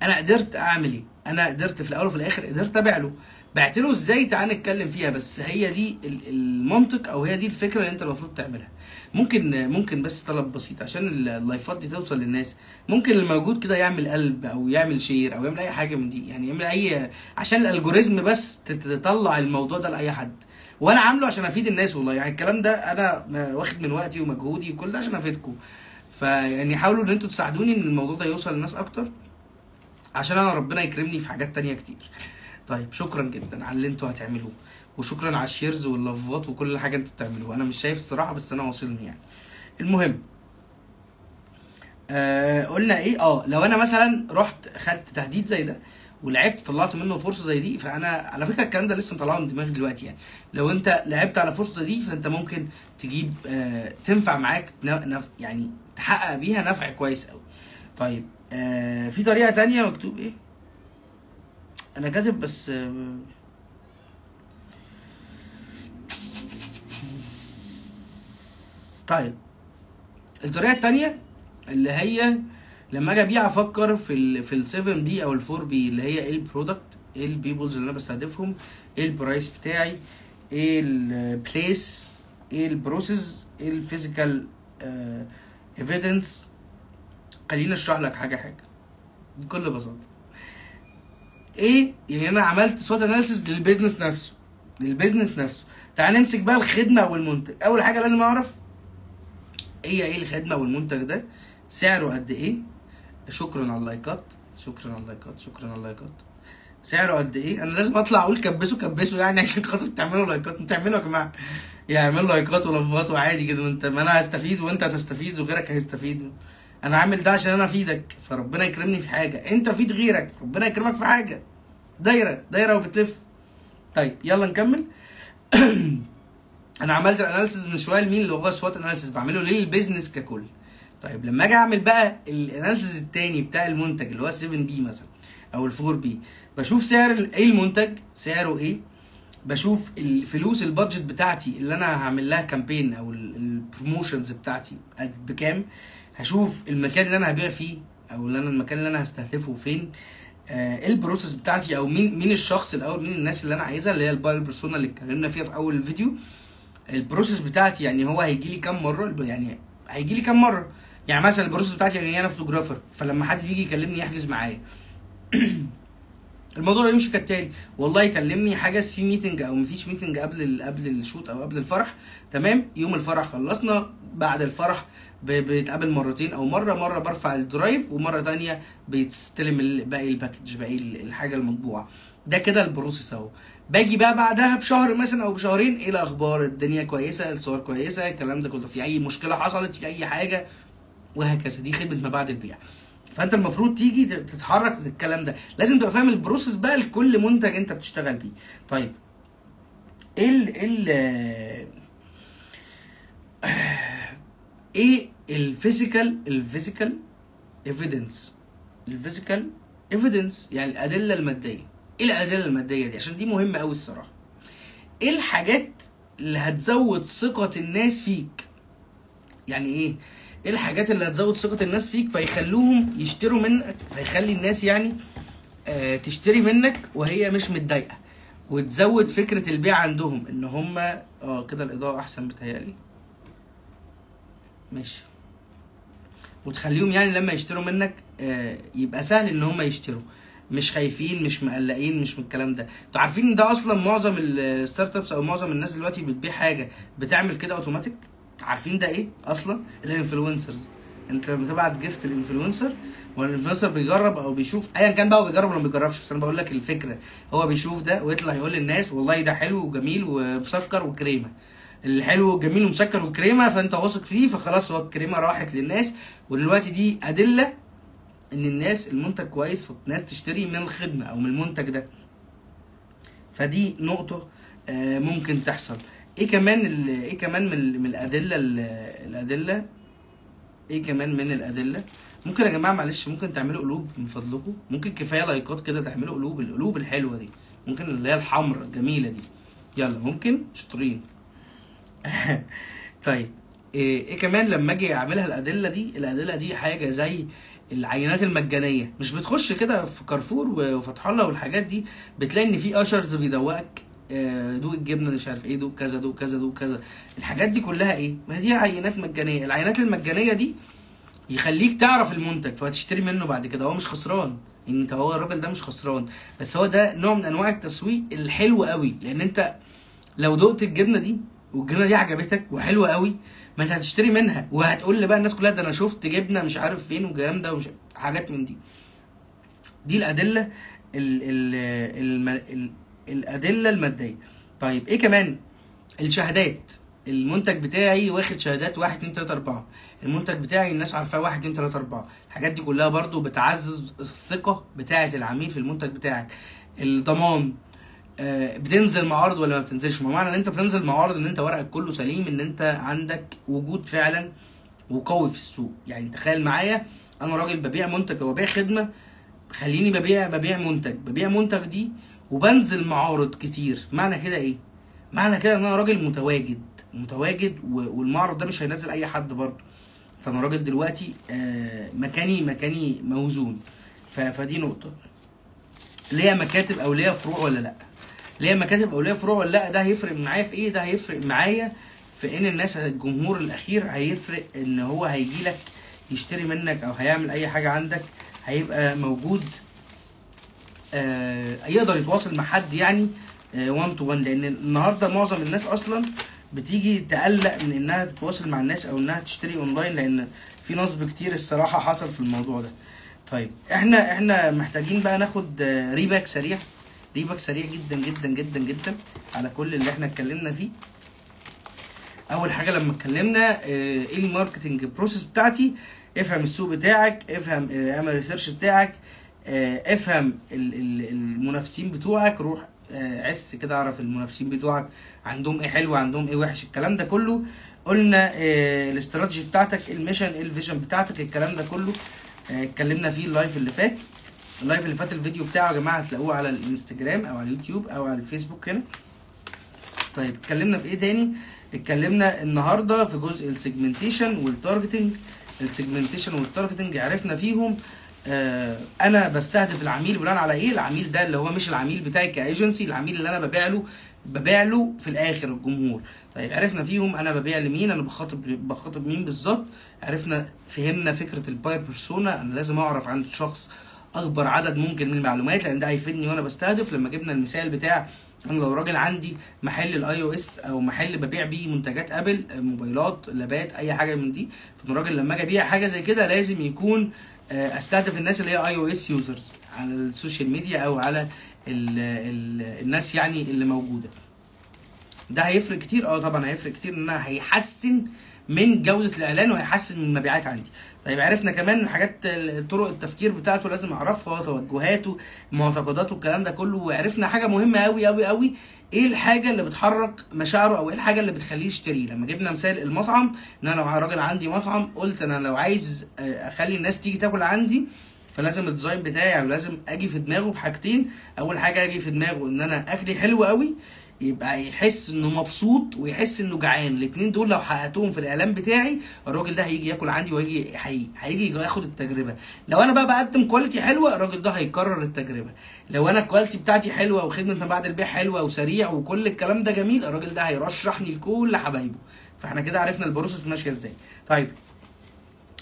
انا قدرت اعمل ايه. انا قدرت في الاول وفي الاخر قدرت ابيع له. بعت له ازاي؟ تعال نتكلم فيها. بس هي دي المنطق او هي دي الفكره اللي انت المفروض تعملها. ممكن بس طلب بسيط عشان اللايفات دي توصل للناس. ممكن الموجود كده يعمل قلب او يعمل شير او يعمل اي حاجه من دي، يعني يعمل اي عشان الالجوريزم بس تطلع الموضوع ده لاي حد. وانا عامله عشان افيد الناس والله. يعني الكلام ده انا واخد من وقتي ومجهودي وكل ده عشان افيدكم. فيعني حاولوا ان انتوا تساعدوني ان الموضوع ده يوصل للناس اكتر، عشان انا ربنا يكرمني في حاجات تانية كتير. طيب شكرا جدا على اللي انتوا هتعملوه، وشكرا على الشيرز واللافات وكل حاجه انتوا بتعملوها. انا مش شايف الصراحه بس انا واصلني يعني. المهم قلنا ايه؟ لو انا مثلا رحت خدت تهديد زي ده ولعبت طلعت منه فرصه زي دي، فانا على فكره الكلام ده لسه مطلعه من دماغي دلوقتي يعني. لو انت لعبت على فرصه زي دي فانت ممكن تجيب تنفع معاك يعني تحقق بيها نفع كويس قوي. طيب في طريقه تانية مكتوب ايه، انا كاتب بس طيب الطريقه التانية اللي هي لما اجي ابيع افكر في ال 7 بي او ال 4 بي، اللي هي ايه البرودكت، ايه البيبلز اللي انا بستهدفهم، ايه البرايس بتاعي، ايه البليس، ايه البروسيس، ايه الفيزيكال ايفيدنس. خليني اشرح لك حاجه حاجه بكل بساطه. ايه يعني انا عملت سوات اناليسيس للبيزنس نفسه. تعال نمسك بقى الخدمه والمنتج. اول حاجه لازم اعرف ايه الخدمه والمنتج ده، سعره قد ايه. شكرا على اللايكات، سعره قد ايه. انا لازم اطلع اقول كبسوا يعني عشان خاطر تعملوا لايكات. تعملوا يا جماعه، يعملوا لايكات ولفات وعادي كده. انت ما انا هستفيد وانت هتستفيد وغيرك هيستفيد. انا عامل ده عشان انا افيدك، فربنا يكرمني في حاجه، انت فيد غيرك ربنا يكرمك في حاجه. دايره وبتلف. طيب يلا نكمل. انا عملت الاناليسيس من شويه لمين، اللي هو سوات اناليسيس بعمله للبيزنس ككل. طيب لما اجي اعمل بقى الاناليسيس التاني بتاع المنتج اللي هو 7 بي مثلا او ال 4 بي، بشوف سعر ايه المنتج سعره ايه، بشوف الفلوس البادجت بتاعتي اللي انا هعمل لها كامبين او البروموشنز بتاعتي بكام، هشوف المكان اللي انا هبيع فيه او المكان اللي انا هستهدفه فين، البروسيس بتاعتي او مين الشخص الاول، مين الناس اللي انا عايزها اللي هي الباير بيرسونا اللي اتكلمنا فيها في اول الفيديو. البروسيس بتاعتي يعني هو هيجي لي كام مره، يعني مثلا البروسيس بتاعتي يعني انا فوتوجرافر، فلما حد بيجي يكلمني يحجز معايا الموضوع يمشي كالتالي. والله يكلمني حجز في ميتنج او مفيش ميتنج قبل الشوت او قبل الفرح، تمام. يوم الفرح خلصنا، بعد الفرح بيتقابل مرتين او مره برفع الدرايف ومره تانية بيتستلم باقي الباكج، باقي الحاجه المطبوعه. ده كده البروسيس اهو. باجي بقى بعدها بشهر مثلا او بشهرين، ايه الاخبار، الدنيا كويسه، الصور كويسه، الكلام ده كله، في اي مشكله حصلت، في اي حاجه، وهكذا. دي خدمه ما بعد البيع. فانت المفروض تيجي تتحرك من الكلام ده. لازم تبقى فاهم البروسيس بقى لكل منتج انت بتشتغل بيه. طيب ايه الفيزيكال ايفيدنس. يعني الادله الماديه. ايه الادله الماديه دي؟ عشان دي مهمه قوي الصراحه. ايه الحاجات اللي هتزود ثقه الناس فيك؟ يعني ايه الحاجات اللي هتزود ثقه الناس فيك فيخلوهم يشتروا منك، فيخلي الناس يعني تشتري منك وهي مش متضايقه، وتزود فكره البيع عندهم ان هم كده الاضاءه احسن بتهيألي ماشي، وتخليهم يعني لما يشتروا منك يبقى سهل ان هم يشتروا، مش خايفين، مش مقلقين، مش من الكلام ده. انتوا عارفين ان ده اصلا معظم الستارت ابس او معظم الناس دلوقتي بتبيع حاجه بتعمل كده اوتوماتيك. عارفين ده ايه اصلا؟ الانفلونسرز. انت لما تبعت جيفت الانفلونسر، والانفلونسر بيجرب او بيشوف ايا كان بقى، هو بيجرب ولا ما بيجربش، بس انا بقول لك الفكره. هو بيشوف ده ويطلع يقول للناس والله ده حلو وجميل ومسكر وكريمه. الحلو والجميل ومسكر وكريمه، فانت واثق فيه، فخلاص هو الكريمه راحت للناس. ودلوقتي دي ادله ان الناس المنتج كويس، فالناس تشتري من الخدمه او من المنتج ده. فدي نقطه ممكن تحصل. ايه كمان من الادله ايه كمان من الادله. ممكن يا جماعه معلش ممكن تعملوا قلوب من فضلكم، ممكن كفايه لايكات كده، تعملوا القلوب الحلوه دي، ممكن اللي هي الحمراء الجميله دي. يلا ممكن شاطرين. طيب ايه كمان لما اجي اعملها الادله دي حاجه زي العينات المجانيه. مش بتخش كده في كارفور وفتح الله والحاجات دي، بتلاقي ان في اشرز بيدوقك دوق الجبنه مش عارف ايه، دوق كذا دوق كذا دوق كذا. الحاجات دي كلها ايه؟ ما دي عينات مجانيه. العينات المجانيه دي يخليك تعرف المنتج فهتشتري منه بعد كده. هو مش خسران، انت هو الراجل ده مش خسران، بس هو ده نوع من انواع التسويق الحلو قوي. لان انت لو دقت الجبنه دي والجبنه دي عجبتك وحلوه قوي، ما انت هتشتري منها وهتقول لي بقى الناس كلها ده انا شفت جبنه مش عارف فين وجامده ومش حاجات من دي. دي الادله الادله الماديه. طيب ايه كمان؟ الشهادات. المنتج بتاعي واخد شهادات 1 2 3 4، المنتج بتاعي الناس عارفاه 1 2 3 4. الحاجات دي كلها برضو بتعزز الثقه بتاعه العميل في المنتج بتاعك. الضمان، بتنزل معارض ولا ما بتنزلش؟ ما معنى ان انت بتنزل معارض ان انت ورقك كله سليم، ان انت عندك وجود فعلا وقوي في السوق. يعني تخيل معايا انا راجل ببيع منتج او ببيع خدمه، خليني ببيع منتج دي وبنزل معارض كتير. معنى كده ايه؟ معنى كده ان انا راجل متواجد والمعرض ده مش هينزل اي حد برضه. فانا راجل دلوقتي مكاني موزون. فدي نقطه. ليا مكاتب او ليا فروع ولا لا؟ ليا مكاتب او ليا فروع ولا لا؟ ده هيفرق معايا في ايه؟ ده هيفرق معايا في ان الناس، الجمهور الاخير هيفرق ان هو هيجي لك يشتري منك او هيعمل اي حاجه عندك، هيبقى موجود، يقدر يتواصل مع حد يعني 1 تو 1. لان النهارده معظم الناس اصلا بتيجي تقلق من انها تتواصل مع الناس او انها تشتري اونلاين، لان في نصب كتير الصراحه حصل في الموضوع ده. طيب احنا محتاجين بقى ناخد ريباك سريع جدا جدا جدا جدا على كل اللي احنا اتكلمنا فيه. اول حاجه لما اتكلمنا ايه الماركتنج بروسيس بتاعتي، افهم السوق بتاعك، افهم اعمل ريسيرش بتاعك، افهم المنافسين بتوعك، روح عس كده اعرف المنافسين بتوعك عندهم ايه حلو عندهم ايه وحش. الكلام ده كله قلنا الاستراتيجي بتاعتك، الميشن، الفيجن بتاعتك، الكلام ده كله اتكلمنا فيه اللايف اللي فات. الفيديو بتاعه يا جماعه هتلاقوه على الانستجرام او على اليوتيوب او على الفيسبوك هنا. طيب اتكلمنا في ايه تاني؟ اتكلمنا النهارده في جزء السيجمنتيشن والتارجتنج. السيجمنتيشن والتارجتنج عرفنا فيهم انا بستهدف العميل بناء على ايه. العميل ده اللي هو مش العميل بتاعي كايجنسي، العميل اللي انا ببيع له في الاخر الجمهور. طيب عرفنا فيهم انا ببيع لمين، انا بخاطب مين بالظبط. فهمنا فكره الباير بيرسونا، انا لازم اعرف عن الشخص اكبر عدد ممكن من المعلومات، لان ده هيفيدني وانا بستهدف. لما جبنا المثال بتاع انا لو راجل عندي محل الاي او اس او محل ببيع بيه منتجات ابل، موبايلات، لابات، اي حاجه من دي، فانا راجل لما اجي ابيع حاجه زي كده لازم يكون استهدف الناس اللي هي اي او اس يوزرز على السوشيال ميديا او على الناس يعني اللي موجوده. ده هيفرق كتير، طبعا هيفرق كتير، ان انا هيحسن من جوده الاعلان وهيحسن من المبيعات عندي. طيب عرفنا كمان حاجات طرق التفكير بتاعته لازم اعرفها، توجهاته، معتقداته، الكلام ده كله. وعرفنا حاجه مهمه قوي قوي قوي، ايه الحاجه اللي بتحرك مشاعره او ايه الحاجه اللي بتخليه يشتري. لما جبنا مثال المطعم، ان انا لو راجل عندي مطعم، قلت انا لو عايز اخلي الناس تيجي تاكل عندي، فلازم الديزاين بتاعي او لازم اجي في دماغه بحاجتين. اول حاجه اجي في دماغه ان انا اكلي حلو قوي، يبقى يحس انه مبسوط ويحس انه جعان. الاثنين دول لو حققتهم في الاعلان بتاعي، الراجل ده هيجي ياكل عندي هيجي ياخد التجربه. لو انا بقى بقدم كواليتي حلوه، الراجل ده هيكرر التجربه. لو انا الكواليتي بتاعتي حلوه وخدمه ما بعد البيع حلوه وسريع وكل الكلام ده جميل، الراجل ده هيرشحني لكل حبايبه. فاحنا كده عرفنا البروسيس ماشيه ازاي. طيب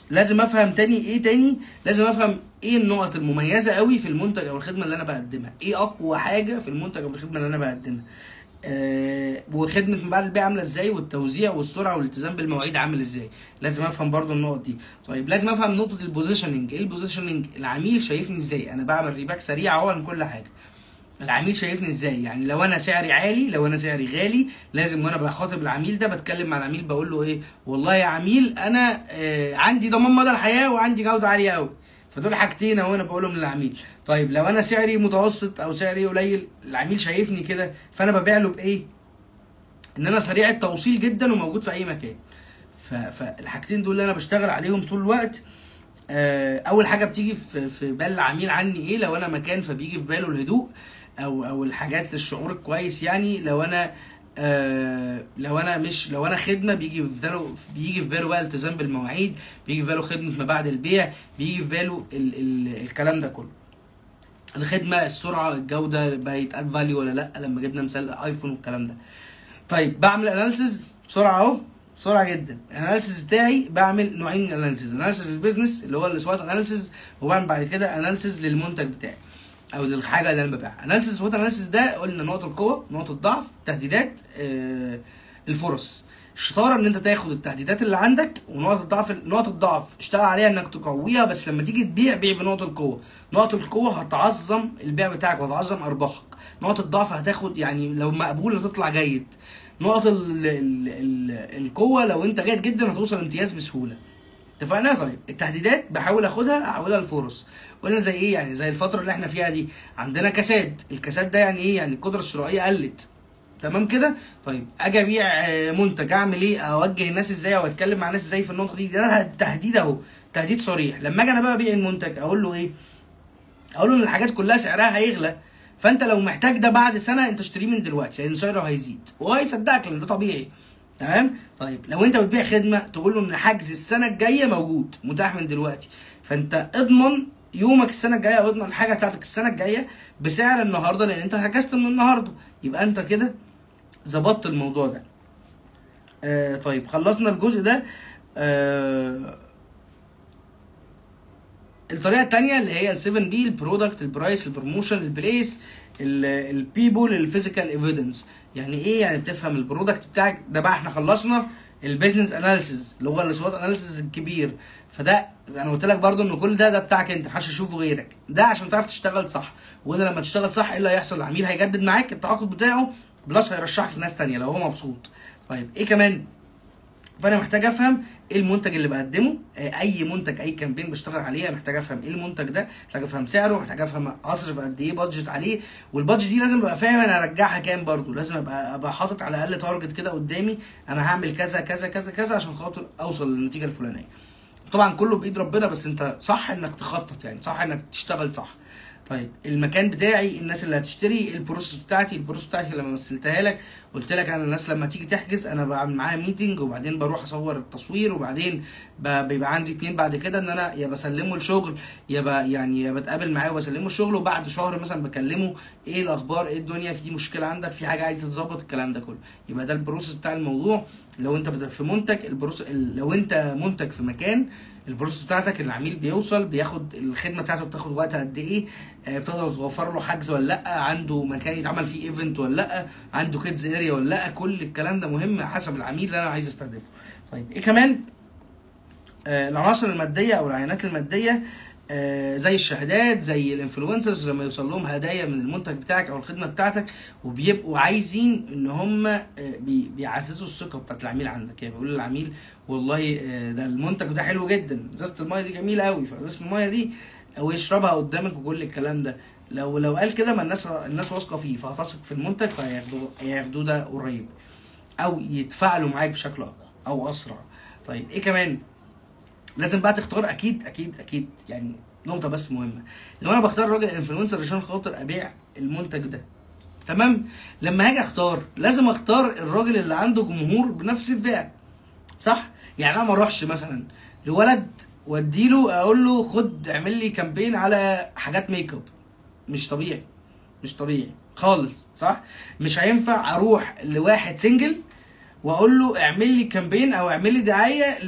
لازم افهم تاني لازم افهم ايه النقط المميزه قوي في المنتج او الخدمه اللي انا بقدمها، ايه اقوى حاجه في المنتج او الخدمه اللي انا بقدمها، وخدمه ما بعد البيع عامله ازاي، والتوزيع والسرعه والالتزام بالمواعيد عامل ازاي. لازم افهم برضو النقط دي. طيب لازم افهم نقطه البوزيشننج. ايه البوزيشننج؟ العميل شايفني ازاي. انا بعمل ريباك سريع اهو عن كل حاجه. العميل شايفني ازاي؟ يعني لو انا سعري عالي، لو انا سعري غالي، لازم وانا بخاطب العميل ده بتكلم مع العميل بقول له ايه؟ والله يا عميل انا عندي ضمان مدى الحياه وعندي جوده عاليه قوي. فدول حاجتين اهو انا بقولهم للعميل. طيب لو انا سعري متوسط او سعري قليل، العميل شايفني كده، فانا ببيع له بايه؟ ان انا سريع التوصيل جدا وموجود في اي مكان. فالحاجتين دول اللي انا بشتغل عليهم طول الوقت. اول حاجه بتيجي في بال العميل عني ايه؟ لو انا مكان فبيجي في باله الهدوء او الحاجات الشعور الكويس. يعني لو انا خدمه بيجي في باله بقى التزام بالمواعيد، بيجي في باله خدمه ما بعد البيع، بيجي في باله الكلام ده كله. الخدمه، السرعه، الجوده، بيتقال فاليو ولا لا، لما جبنا مثال ايفون والكلام ده. طيب بعمل اناليسز بسرعه اهو، بسرعه جدا. الاناليسز بتاعي بعمل نوعين من الاناليسز، اناليسز البيزنس اللي هو السوات اناليسز، وبعمل بعد كده اناليسز للمنتج بتاعي او للحاجه اللي انا ببيعها. اناليسز سوات اناليسز ده قلنا نقط القوه، نقط الضعف، تهديدات، الفرص. الشطاره ان انت تاخد التهديدات اللي عندك ونقط الضعف. نقط الضعف اشتغل عليها انك تقويها، بس لما تيجي تبيع بيع بنقط القوه. نقط القوه هتعظم البيع بتاعك وهتعظم ارباحك. نقط الضعف هتاخد يعني لو مقبول هتطلع جيد، نقط القوه لو انت جيد جدا هتوصل امتياز بسهوله. اتفقنا؟ طيب التهديدات بحاول احولها لفرص. قلنا زي ايه؟ يعني زي الفتره اللي احنا فيها دي عندنا كساد. الكساد ده يعني ايه؟ يعني القدره الشرائيه قلت. تمام كده؟ طيب اجي ابيع منتج، اعمل ايه؟ اوجه الناس ازاي او اتكلم مع الناس ازاي في النقطه دي؟ ده تهديد اهو، تهديد صريح. لما اجي انا بقى ابيع المنتج اقول له ايه؟ اقول له ان الحاجات كلها سعرها هيغلى، فانت لو محتاج ده بعد سنه انت اشتريه من دلوقتي لان سعره هيزيد، وهو هيصدقك لان ده طبيعي. تمام؟ طيب لو انت بتبيع خدمه تقول له ان حجز السنه الجايه موجود متاح من دلوقتي، فانت اضمن يومك السنه الجايه او اضمن الحاجه بتاعتك السنه الجايه بسعر النهارده لان انت حجزت من النهارده. يبقى انت كده ظبطت الموضوع ده. طيب خلصنا الجزء ده. الطريقه الثانيه اللي هي ال7 بي: البرودكت، البرايس، البروموشن، البليس، البيبول، الفيزيكال ايفيدنس. يعني ايه؟ يعني بتفهم البرودكت بتاعك ده. بقى احنا خلصنا البيزنس اناليسيز اللي هو السوات اناليسيز الكبير، فده انا قلت لك برضو ان كل ده بتاعك انت، محدش يشوفه غيرك. ده عشان تعرف تشتغل صح. وقلنا لما تشتغل صح ايه اللي هيحصل؟ العميل هيجدد معاك التعاقد بتاعه، بلس هيرشحك لناس تانية لو هو مبسوط. طيب ايه كمان؟ فانا محتاج افهم ايه المنتج اللي بقدمه. اي منتج، اي كامبين بشتغل عليها محتاج افهم ايه المنتج ده، محتاج افهم سعره، محتاج افهم اصرف قد ايه بادجت عليه. والبادجت دي لازم ابقى فاهم انا ارجعها كام برضو. لازم ابقى حاطط على الاقل تارجت كده قدامي، انا هعمل كذا كذا كذا كذا عشان خاطر اوصل للنتيجه الفلانيه. طبعا كله بايد ربنا، بس انت صح انك تخطط، يعني صح انك تشتغل صح. طيب المكان بتاعي، الناس اللي هتشتري، البروسيس بتاعتي لما مثلتها لك قلت لك انا الناس لما تيجي تحجز انا بعمل معاها ميتنج، وبعدين بروح اصور التصوير، وبعدين بيبقى عندي 2 بعد كده ان انا يا بسلمه الشغل يا بتقابل معاه وبسلمه الشغل، وبعد شهر مثلا بكلمه ايه الاخبار، ايه الدنيا، في مشكله عندك، في حاجه عايز تتظبط، الكلام ده كله. يبقى ده البروسيس بتاع الموضوع. لو انت في منتج، لو انت منتج في مكان، البروسيس بتاعتك العميل بيوصل بياخد الخدمه بتاعته بتاخد وقت قد ايه، بتقدر توفر له حجز ولا لا، عنده مكان يتعمل فيه ايفنت ولا لا، عنده كيدز اريا ولا لا. كل الكلام ده مهم حسب العميل اللي انا عايز استهدفه. طيب ايه كمان؟ العناصر الماديه او العينات الماديه، زي الشهادات، زي الانفلونسرز لما يوصل لهم هدايا من المنتج بتاعك او الخدمه بتاعتك، وبيبقوا عايزين ان هم بيعززوا الثقه بتاعت العميل عندك. يعني بيقول للعميل والله ده المنتج ده حلو جدا، ازازه الميه دي جميله قوي، فازازه الميه دي ويشربها قدامك وكل الكلام ده. لو قال كده ما الناس واثقه فيه، فهتثق في المنتج، فهياخدوه ده قريب او يتفاعلوا معاك بشكل اقوى او اسرع. طيب ايه كمان؟ لازم بقى تختار اكيد اكيد اكيد، يعني نقطه بس مهمه. لو انا بختار راجل انفلونسر عشان خاطر ابيع المنتج ده، تمام، لما هاجي اختار لازم اختار الراجل اللي عنده جمهور بنفس الفئه، صح؟ يعني انا ما اروحش مثلا لولد واديله اقول له خد اعمل لي كامبين على حاجات ميك اب. مش طبيعي، مش طبيعي خالص، صح؟ مش هينفع اروح لواحد سنجل واقول له اعمل لي كامبين او اعمل لي دعايه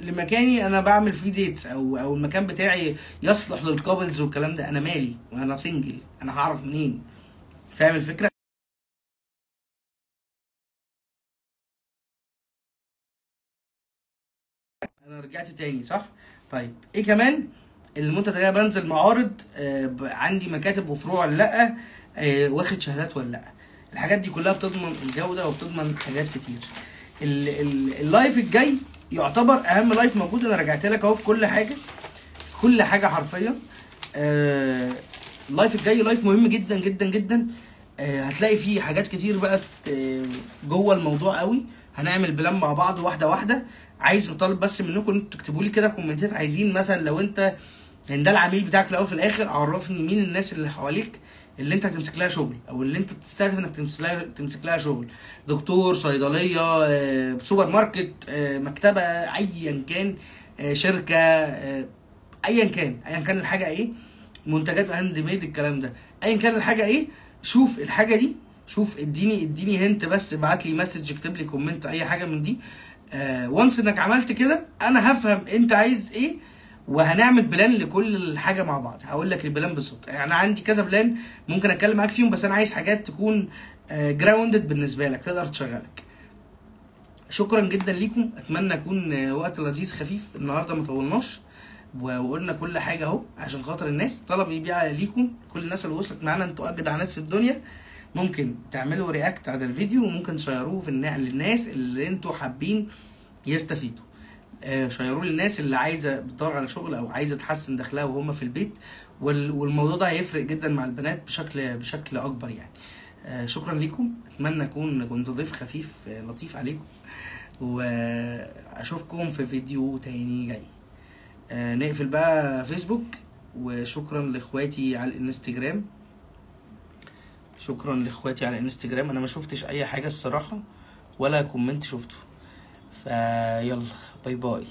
لمكاني انا بعمل فيه ديتس، او المكان بتاعي يصلح للكابلز والكلام ده. انا مالي وانا سنجل، انا هعرف منين؟ فاهم الفكره؟ انا رجعت تاني، صح؟ طيب ايه كمان؟ المنتج ده بنزل معارض، عندي مكاتب وفروع ولا لا، واخد شهادات ولا لا. الحاجات دي كلها بتضمن الجوده وبتضمن حاجات كتير. اللايف الجاي يعتبر اهم لايف موجود، انا رجعت لك اهو في كل حاجه، في كل حاجه حرفيا. اللايف الجاي لايف مهم جدا جدا جدا. هتلاقي فيه حاجات كتير بقى جوه الموضوع قوي. هنعمل بلان مع بعض واحده واحده. عايز طالب بس منكم انتوا تكتبوا لي كده كومنتات، عايزين مثلا لو انت يعني ده العميل بتاعك في الاول وفي الاخر، عرفني مين الناس اللي حواليك اللي انت هتمسك لها شغل، او اللي انت تستهدف انك تمسك لها شغل. دكتور، صيدليه، سوبر ماركت، مكتبه، ايا كان، شركه، ايا كان الحاجه ايه، منتجات هاند ميد، الكلام ده، ايا كان الحاجه ايه. شوف الحاجه دي، شوف اديني هنت بس، ابعت لي مسج، اكتب لي كومنت، اي حاجه من دي. وانس انك عملت كده انا هفهم انت عايز ايه، وهنعمل بلان لكل حاجه مع بعض. هقول لك البلان بالظبط. يعني انا عندي كذا بلان ممكن اتكلم معاك فيهم، بس انا عايز حاجات تكون جراوندد بالنسبه لك تقدر تشغلك. شكرا جدا ليكم، اتمنى يكون وقت لذيذ خفيف النهارده، ما طولناش وقلنا كل حاجه اهو عشان خاطر الناس. طلب يبيع ليكم كل الناس اللي وصلت معانا، انتوا اجدع ناس في الدنيا، ممكن تعملوا رياكت على الفيديو، وممكن تشيروه في للناس اللي انتوا حابين يستفيدوا. شيروه للناس اللي عايزه بتدور على شغل او عايزه تحسن دخلها وهم في البيت، والموضوع ده هيفرق جدا مع البنات بشكل اكبر يعني. شكرا لكم، اتمنى اكون كنت ضيف خفيف لطيف عليكم، واشوفكم في فيديو تاني جاي. نقفل بقى فيسبوك، وشكرا لاخواتي على الانستجرام. انا ما شفتش اي حاجه الصراحه، ولا كومنت شفته، فيلا باي باي.